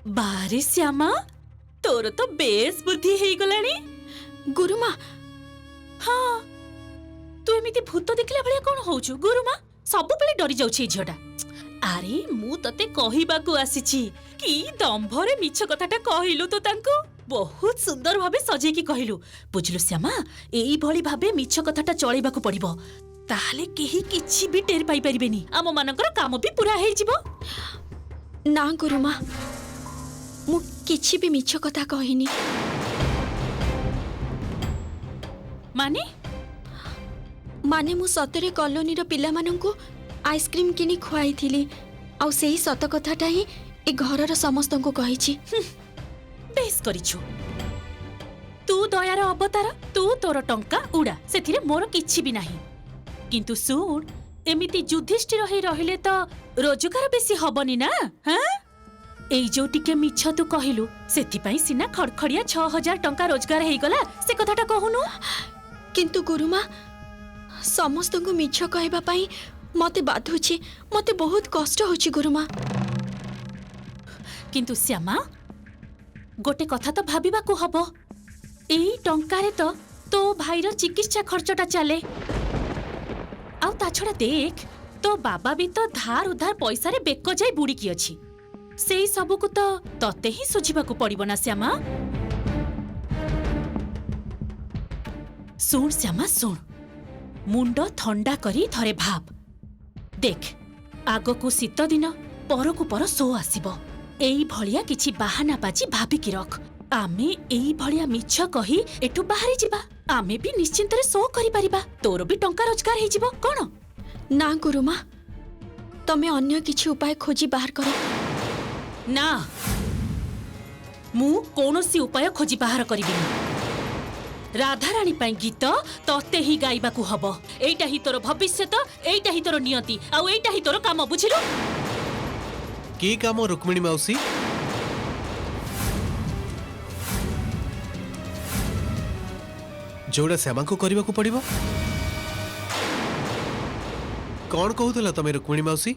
बारे श्यामा तोर तो बेस बुद्धि हेई गलानी। गुरुमा हाँ तू एमिति भूत देखला भलिया कोन होउछु गुरुमा सब बेले डरी जाउछि झियोटा। अरे मु तते कहिबाकू आसीछि कि दंभरे मिछ कथाटा कहिलु तो तांको बहुत सुंदर भाबे सजेई की कहिलु बुझलु श्यामा। एई भली भाबे मिछ कथाटा चळेबाकू पड़िबो ताहले केही किछि भी टेर पाई परिबेनी आम मानकर काम भी पूरा हेई जिवो। ना गुरुमा मु किछि भी मिछ कथा कहिनी। माने माने मु सतरे कॉलोनी रो पिला मानंकु आइसक्रीम किनी खुआई थिली आ सेही सत कथाटा ही ए घर रो समस्त को कहिछि। बेस करिछु तू दयार अवतार तू तोर टंका उड़ा सेथिरे मोर किछि भी नाही। किंतु सुन एमिति युधिष्ठिर होई रहिले तो रोजगार बेसी हबनी ना। हां एई जो टिके मिछ तू कहिलु सेथि पई सिना खड़खड़िया 6000 टंका रोजगार हेई गला से कथाटा कहूनु। किंतु गुरुमा समस्त को मिछ कहबा पई मते बाधुछि मते बहुत कष्ट होछि गुरुमा। किंतु श्यामा गोटे कथा तो भाबिबा को हबो एई टंकारे तो भाईर चिकित्सा खर्चटा चले आ ता छडा देख तो बाबा भी तो धार उधार पैसा रे बेक जाई बुड़ी की अछि सेई सबु को तो तते ही सुझिबा को पड़िबो ना श्यामा। सुन श्यामा सुन मुंड ठंडा करी थरे भाब देख आगो को शीत दिन पर को पर सो आसीबो एई भलिया किछि बाहाना बाजी भाबी की रख आमे एई भलिया मिछ कही एठु बाहरी जिबा आमे भी निश्चिंत रे सो करि परिबा तोर भी टंका रोजगार हे जिवो कोन। ना गुरुमा तमे अन्य किछि उपाय खोजी बाहर करो। ना मु कोनोसी उपाय खोजी बाहर करिबिनी राधारानी पाई गीत तते ही गाइबा को हबो एइटा ही तोर भविष्यत एइटा ही तोर नियति आ एइटा ही तोर काम बुझिलु। की काम रुक्मिणी मौसी जोड़ा श्यामा को करने को पड़िबो कौन कहूला तमे रुक्मिणी मौसी।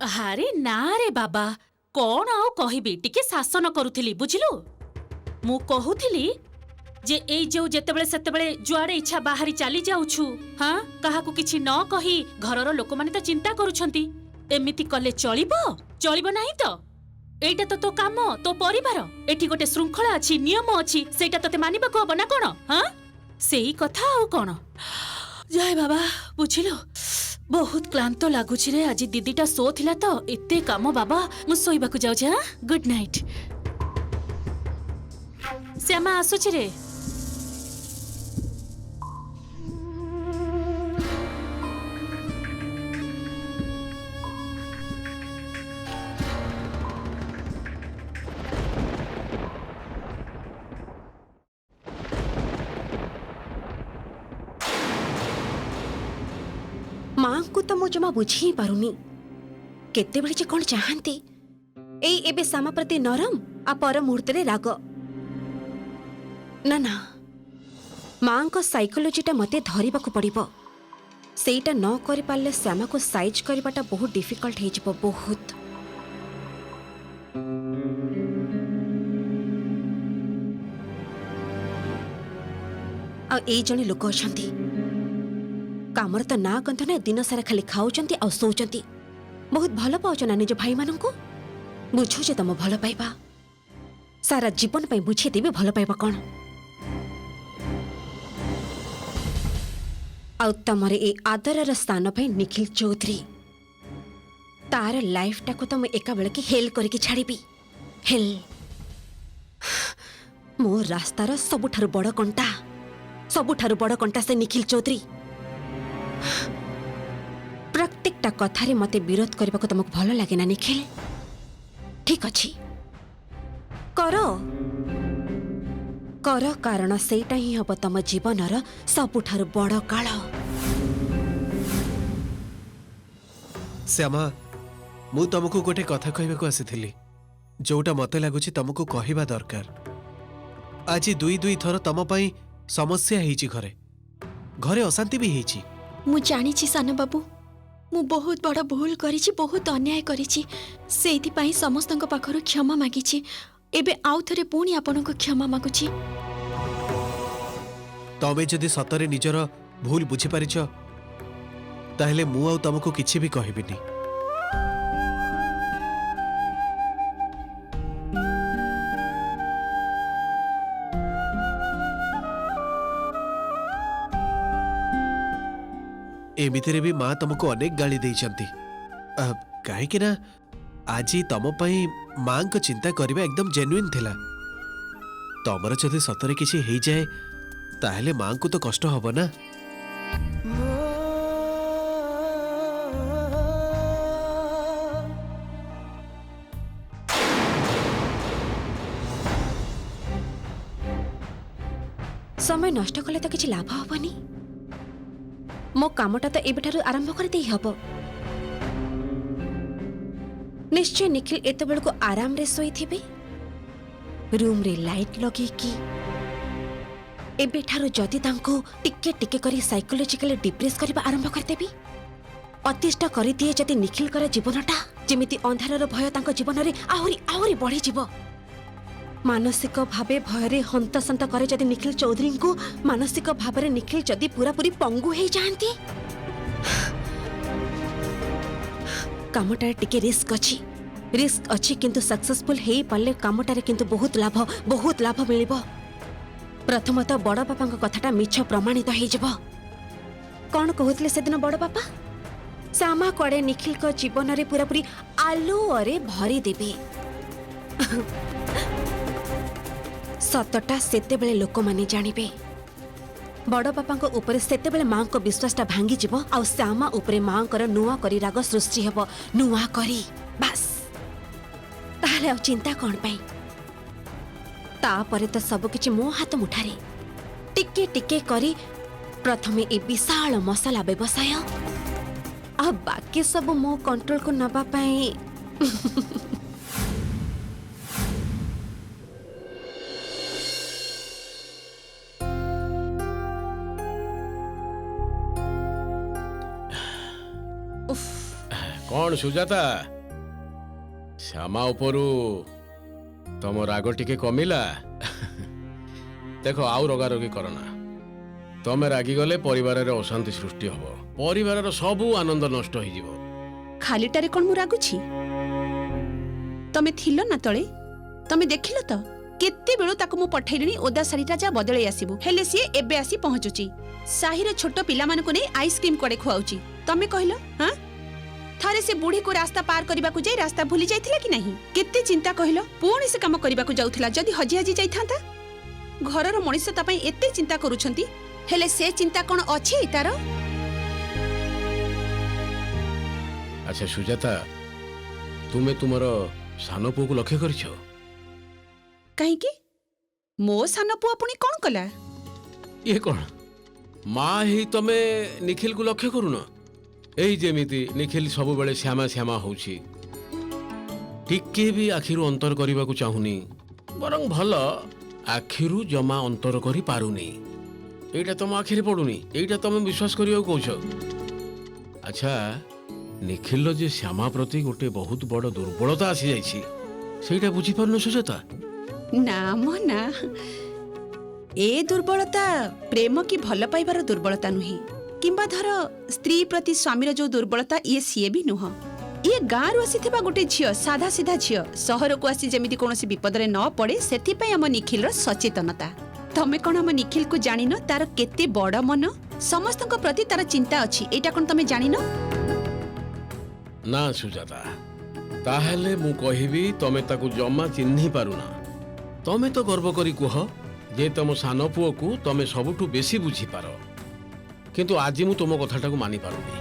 अरे ना रे बाबा कौन आओ कहिबी टिके शासन करूथिली बुझिलु। मु कहूथिली जे एई जो जेतेबेले सेतेबेले जुआडे इच्छा बाहरी चली जाउछु हां काहा को किछि न कही घरर लोक माने त चिंता करूछंती एमिति कले चलिबो नाही तो एइटा तो काम तो परिवार एठी गोटे श्रृंखला अछि नियम अछि सेटा तते मानिबा को हबो ना कोन। हां सेही कथा आ कोन जय बाबा बुझिलो बहुत क्लांत लागुछि रे आज दीदीटा सो थिला तो एते काम बाबा मु सोइबा को जाउ छ। गुड नाइट श्यामा आसुछि रे। माँ को तो मु जमा बुझी पारुनी केते बेले जे कोन चाहंती एई एबे सामा प्रति नरम आ पर मुहूर्त रे राग ना ना माँ को साइकोलॉजीटा मते धरिबा को पड़िबो सेटा न करि पाले श्यामा को साइज करबाटा बहुत डिफिकल्ट हे जिवो बहुत। आ एई जने लोक अछंती कामर तो ना गंध ना दिन सारा खाली खाऊचंती आ सोचंती बहुत भल पाउछ ना निज भाई मानन को बुझो जे तम भल पाइबा सारा जीवन पई बुझे देबे भल पाइबा कोन आ तमरे ए आदरर स्थान पई निखिल चौधरी तार लाइफ टा को तम एका बेले की हेल करके छाड़ीबी हेल मो रास्तार सबुठारु बड़ कंटा से निखिल चौधरी प्रत्येकटा कथारे मते विरोध करबा को तुमको भल लागे ना निखिल ठीक अछि करो करो कारण सेटा ही हब तम जीवनर सबुठारु बड़ काल। श्यामा मु तुमको गोटे कथा कहबा को आसीथिली जोटा मते लागुछि तुमको कहिबा दरकार। आज दुई थर तम पई समस्या हेची घरे घरे अशांति भी हेची। मु जानी छी सान बाबू ମୁଁ ବହୁତ ବଡ଼ ଭୁଲ କରିଛି, ବହୁତ ଅନ୍ୟାୟ କରିଛି। ସେଇଥିପାଇଁ ସମସ୍ତଙ୍କ ପାଖରୁ କ୍ଷମା ମାଗିଛି। ଏବେ ଆଉ ଥରେ ପୁଣି ଆପଣଙ୍କୁ କ୍ଷମା ମାଗୁଛି। ତମେ ଯଦି ସତରେ ନିଜର ଭୁଲ ବୁଝିପାରିଛ ତାହେଲେ ମୁଁ ଆଉ ତମକୁ କିଛି ବି କହିବିନି। एमितिरे भी माँ तुमको अनेक गाली देइचंती। कहीं ना आज तुम माँ को चिंता करबा एकदम जेन्युइन थिला। तमर जदि सतरे किछि हेई जाए ताहले माँ को तो कष्ट हबो ना। समय नष्ट कले तो किछि लाभ हबनी। मो कामटा तो एबेठारु आरंभ कर देई हबो। निश्चय निखिल एते बेल को आराम रे सोई थिबे, रूम रे लाइट लगे की। एबेठारु जदि तांको टिके टिके करी साइकोलॉजिकली डिप्रेस करबा आरंभ कर देबी, अतिष्ट करि दिए जदि निखिल कर जीवनटा जेमिति अंधारर भय तांको जीवन रे आहुरी आहुरी बढ़ी जीवो। मानसिक भावे भयरे हंतसंत करे जदि निखिल चौधरी को, मानसिक भावरे निखिल जदि पूरा पूरी पंगु हे जानती। कामटारे टिके रिस्क अछि किंतु सक्सेसफुल हेई पाले कामटारे किंतु बहुत लाभ मिलिबो। प्रथमतः बड़ बापांक कथाटा मिछ प्रमाणित हेई जबो। कोन कहउतले से दिन बड़ बापा सामा कोडे निखिल को जीवन रे पूरा पूरी आलुअरे भरी देबे। सतटा सेते बेले लोक माने जानिबे। बड़ बापांको ऊपर सेते बेले मां को विश्वासटा भांगी जिवो आ श्यामा ऊपर मां कर नुआ करी राग सृष्टि हेबो। नुआ करी बस ताहले चिंता कोन पई। तापरे तो सब किछि मो हाथ मुठारे टिके टिके करी प्रथमे ए विशाल मसाला व्यवसाय आ बाकी सब मो कंट्रोल को नबा पई। कौन सुजाता श्यामा उपरू तम राग टिके कमिला? देखो आउ रगारगी करना। तमे रागी गले परिवार रे अशांति सृष्टि हबो, परिवार रो सबु आनंद नष्ट होई जीवो। खालीटारे कोन मु रागुछि? तमे थिलो ना तळे, तमे देखिलो त केते बेलु ताको मु पठैलिनी ओदा सारीटा जा बदलै आसीबो। हेले सिए एबे आसी पहुंचुची। साहिर छोट पिला माने को नै आइसक्रीम कोडे खुआउची। तमे कहिलो हां थारे से बुढ़ी को रास्ता पार करबा को जाई रास्ता भूली जाइथिला कि नहीं? केते चिंता कहिलो पुणी से काम करबा को जाउथिला जदी हजी हजी जाइथांता। घरर मनिष ता पई एते चिंता करूछंती, हेले से चिंता कोन अछि तार? अच्छा सुजाता, तुमे तुमरो सानो पुओ को लक्ष्य करछो? कहीं की मो सानो पुआ पुणी कोन कला? ये कोन मां ही तमे निखिल को लक्ष्य करूनो? एई जेमिति निखिल सबु बेले श्यामा श्यामा होउछि, टिके भी आखिरु अंतर करबा को चाहुनी, बरং भल आखिरु जमा अंतर करी पारुनी। एटा तम आखिरे पडुनी, एटा तमे विश्वास करियो कहछो। अच्छा निखिल जे श्यामा प्रति गोटे बहुत बड़ दुर्बलता आसी जाइछि, सेटा बुझी परनो सुजाता? ना मो ना, ए दुर्बलता प्रेम की भल पाइबार दुर्बलता नुहे, किंबा धर स्त्री प्रति स्वामीर जो दुर्बलता ये सीए भी नुह। ये गाँ रु आसी गोटे झियो, साधा सीधा झियो सहर को आसी जेमिति कोनोसी विपदरे न पड़े सेथिपई हम निखिल रो सचेतनता। तमे कोन हम निखिल को जानिनो तार केते बड़ मन, समस्तक प्रति तार चिंता अछि, एटा कोन तमे जानिनो? ना सुजाता, ताहेले मु कहिबी तमे ताकू जम्मा चिन्ही पारुना। तमे तो गर्व करी कुह जे तम सानो पुओ को तमे सबुठु बेसी बुझी पारो, किंतु आज मु तुम कथाटा को मानि पारुनी।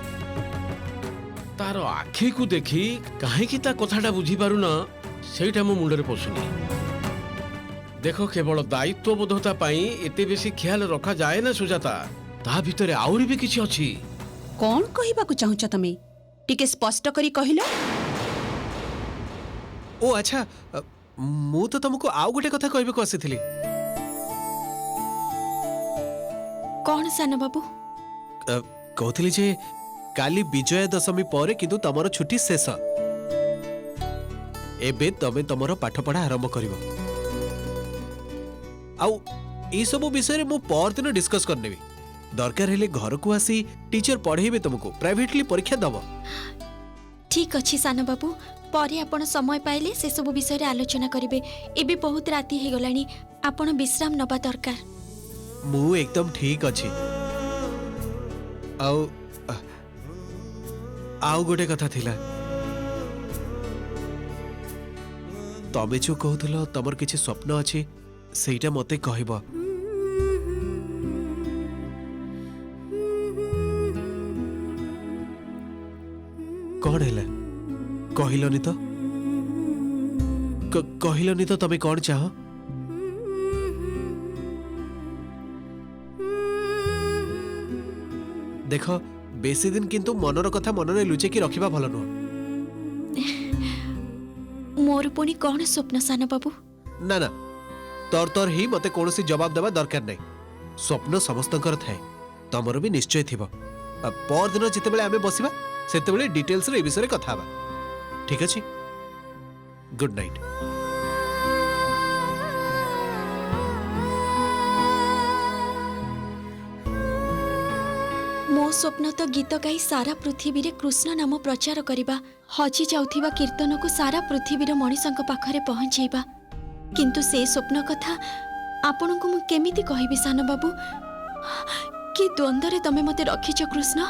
तार आखि को देखी काहेकि ता कथाटा बुझी पारुना सेटा मो मुंडरे पसुनी। देखो केवल दायित्वबोधता पाई एते बेसी ख्याल रखा जाए ना सुजाता, ता भितरे आउरी भी किछि अछि। कोन कहिबा को चाहूछ तमे? टिके स्पष्ट करी कहिलो। ओ अच्छा, मु तो तुमको आउ गोटे कथा कहबे को आसीथिली। कौन सान बाबू? कहथिली जे काली विजया दशमी पर किंतु तमर छुट्टी शेष एबे तमे तमर पाठ पढ़ा आरंभ करिवो आउ ए सब विषय मु पर दिन डिस्कस करनेबी दरकार हेले घर को आसी टीचर पढ़ेबे तुमको प्राइवेटली परीक्षा दब ठीक अछि सानो बाबू परे आपण समय पाइले से सब विषय रे आलोचना करिवे एबे बहुत राति हे गलानी आपण विश्राम नबा दरकार मु एकदम ठीक अछि आउ आउ गोटे कथा थिला तमे जो कहथलो तमर किछि स्वप्न अछि सेटा मते कहबो कौन है कहलनी तो कहलनी तो तमे कौन चाह देख बेसी दिन किंतु मनर कथा मनरे लुचे की रखिबा भल नुह मोर पुणी कौन स्वप्न सानो बाबू ना ना तोर तोर ही मते कोनोसी जवाब देबा दरकार नै स्वप्न समस्तकर थाए तमर भी निश्चय थिबो पर दिन जिते बेले आमे बसिबा सेते बेले डिटेल्स रे ए विषय रे कथा बा ठीक अछि गुड नाइट मो स्वप्न तो गीत गाई सारा पृथ्वी रे कृष्ण नाम प्रचार करिबा हजी जाउथिबा कीर्तन को सारा पृथ्वी रे मनीषंक पाखरे पहुंचेबा किंतु से स्वप्न कथा आपन को मु केमिति कहिबि सानो बाबू कि द्वंद्व रे तमे मते रखिछ कृष्ण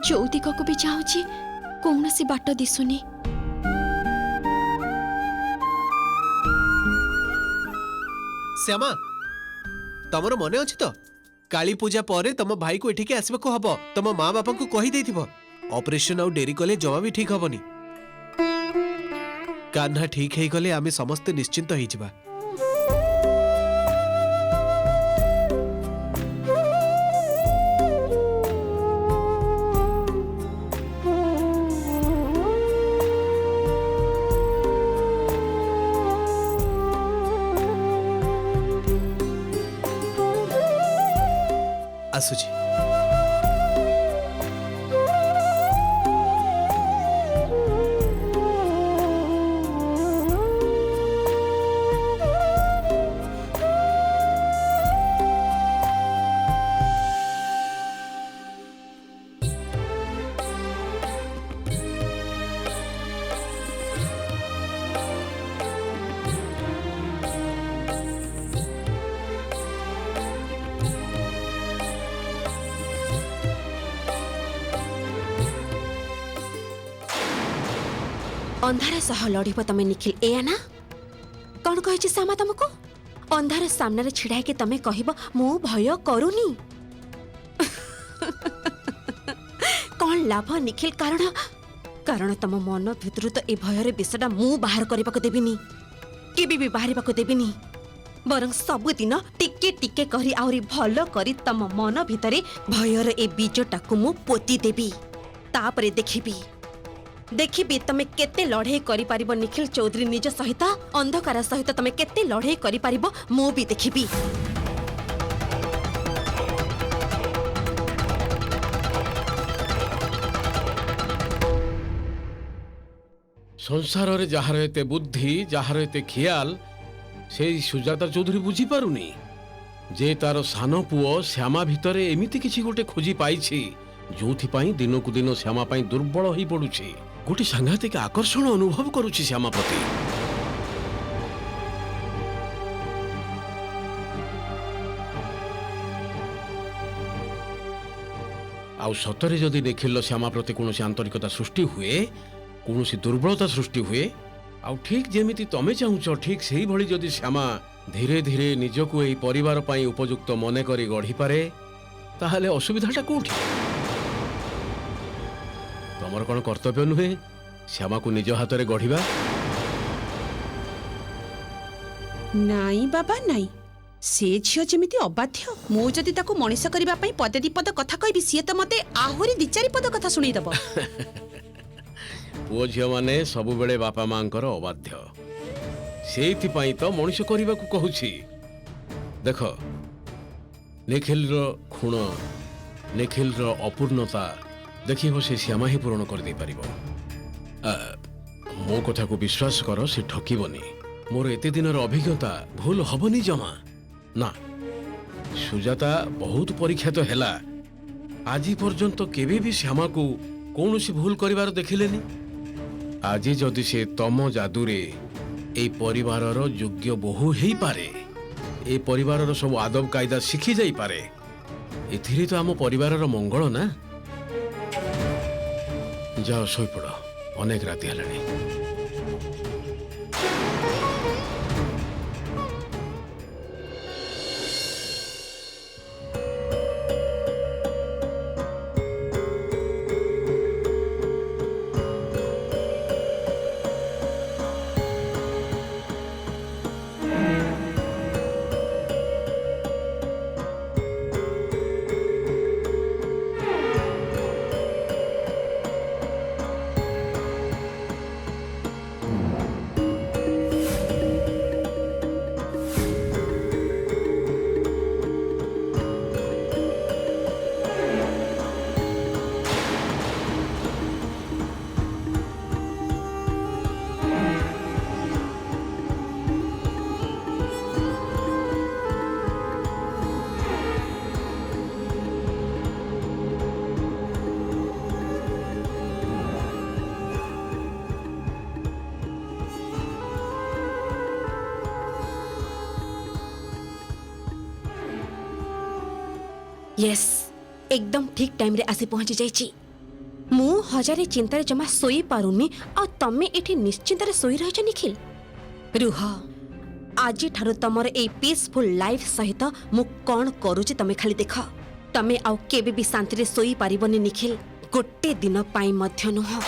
जो दिक को भी चाहूची कौनसी बाट दिसुनी श्यामा तमर मने अछि तो काली पूजा परे तम भाई को एठिके आसीबा को हबो तम मां बापा को कहि देथिबो ऑपरेशन आउ डेरी कले जमा भी ठीक हबनी कान्हा ठीक हे गले आमे समस्त निश्चिंत होई जिबा आसुजी अंधार सह लड़ब तमे निखिल एया ना कौन कहे सामा तुमको अंधार सामने छिड़ा के तमे कहब मु भय करूनी कौन लाभ निखिल कारण कारण तम मन भितर तो ए भयर विषयटा मु बाहर करने को देविनी केबे भी बाहर को देविनी बरं सबुदिन टिके टिके करी आउरी भल करी तम मन भितरे भयर ए बीजटा को मु पोती देबी तापरे देखिबी देखिबी तमे केते लड़ाई करि पारिबो निखिल चौधरी निज सहित अंधकार सहित तमे केते लड़ाई करि पारिबो मु भी देखिबी संसार रे जहार एते बुद्धि जहार एते ख्याल से सुजाता चौधरी बुझी पारुनी जे तार सान पुओ श्यामा भितरे एमिति किछि गोटे खोजी पाइछि जोथि पई दिन को दिन श्यामा पई दुर्बल होई पडुछि गोटे सांघातिक आकर्षण अनुभव करुछि श्यामा प्रति आउ सतरे जदि निखिल श्यामा प्रति कौन आंतरिकता सृष्टि हुए कौन दुर्बलता सृष्टि हुए आउ ठीक जेमिति तमे चाहूच ठीक से भली जदि श्यामा धीरे धीरे निजको एई परिवार पई उपयुक्त मने करी गढ़ी पारे ताहले असुविधाटा कोठी तमर कौन कर्तव्य नुहे श्यामा को निज हाथ में गढ़िबा नाई बाबा नाई से झियो जेमिति अबाध्य मो जदि ताको मनीष करबा पई पदे दी पद कथा कहबी सी तो मते आहुरी दी चारि पद कथा सुनी दबो पुओ झियो माने सबु बेले बापा मांकर अबाध्य सेइथि पई तो मनीष करबा को कहूछि देख निखिल रो खुण ନିଖିଲର ଅପୂର୍ଣ୍ଣତା ଦେଖିବ ସେ ଶ୍ୟାମା ହିଁ ପୂରଣ କରିଦେଇ ପାରିବ। ମୋ କଥାକୁ ବିଶ୍ୱାସ କର, ସେ ଠକିବନି। ମୋର ଏତେ ଦିନର ଅଭିଜ୍ଞତା ଭୁଲ ହବନି ଜମା। ନା, ସୁଜାତା ବହୁତ ପରୀକ୍ଷା ତ ହେଲା, ଆଜି ପର୍ଯ୍ୟନ୍ତ କେବେ ବି ଶ୍ୟାମାକୁ କୌଣସି ଭୁଲ କରିବାର ଦେଖିଲେନି। ଆଜି ଯଦି ସେ ତମ ଯାଦୁରେ এই ପରିବାରର ଯୋଗ୍ୟ ବୋହୂ ହେଇପାରେ, ଏ ପରିବାରର ସବୁ ଆଦବ କାଇଦା ଶିଖି ଯାଇପାରେ, ଏଥିରେ ତ ଆମ ପରିବାରର ମଙ୍ଗଳ ନା। ଯାଅ ଶୋଇପଡ଼, ଅନେକ ରାତି ହେଲାଣି। यस, एकदम ठीक टाइम रे आसी पहुंची जाइची। मु हजारे चिंतारे जमा सोई पारुनी आ तमे एठी निश्चिंतारे सोई रहछ निखिल। रुह, आजी ठारो तमर ए पीसफुल लाइफ सहित मु कोन करूची तमे खाली देख। तमे आउ केबे भी शांति रे सोई पारिबनी निखिल, गोटे दिन पाई मध्य नुह।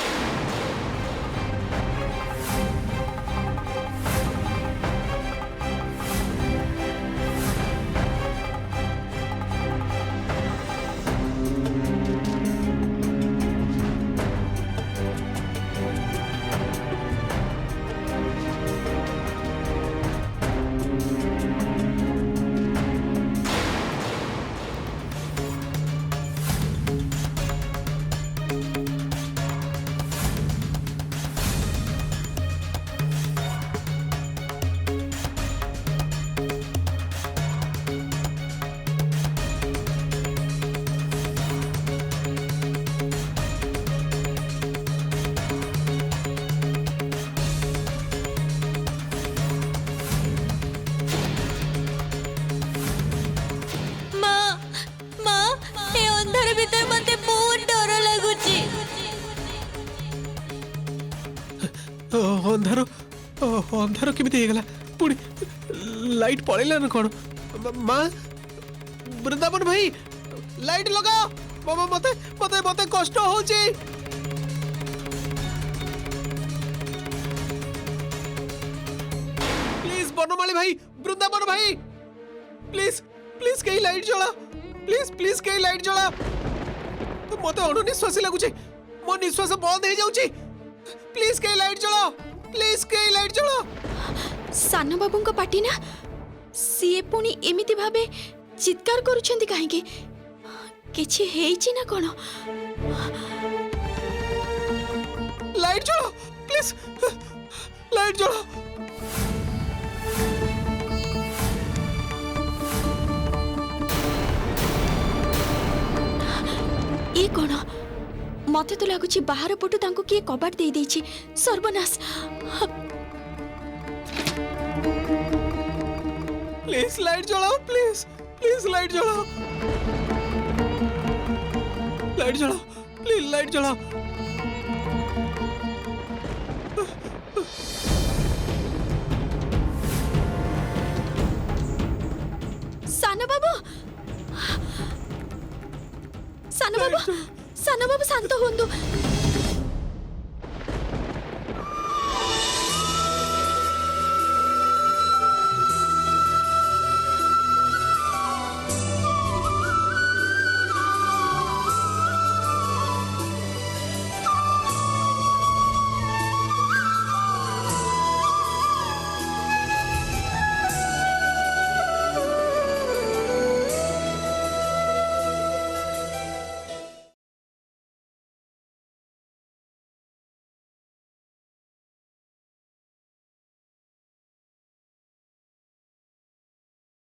अंधार अंधार केमिति हेगला पुणी लाइट पळेला न कोन मां वृंदावन भाई लाइट लगाओ मामा मते मते मते कष्ट होची प्लीज बनमाली भाई वृंदावन भाई प्लीज प्लीज कई लाइट जला प्लीज प्लीज कई लाइट जला मते अनुनिश्वासी लागुची मो निश्वास बंद हे जाउची प्लीज कई लाइट जला प्लीज कई लाइट जला सानो बाबूंको पाटी ना सीए पुणी एमिति भाबे चित्कार करूछंती काहेकि किछि हेइछि ना कोन लाइट जला प्लीज लाइट जला ए कोन मते तो लागुछि बाहर पटु तांको किए कबाट देई देछि सर्वनाश प्लीज लाइट जलाओ प्लीज प्लीज लाइट जलाओ लाइट जलाओ प्लीज लाइट जलाओ सानो बाबू सानो बाबू शांत हुंदु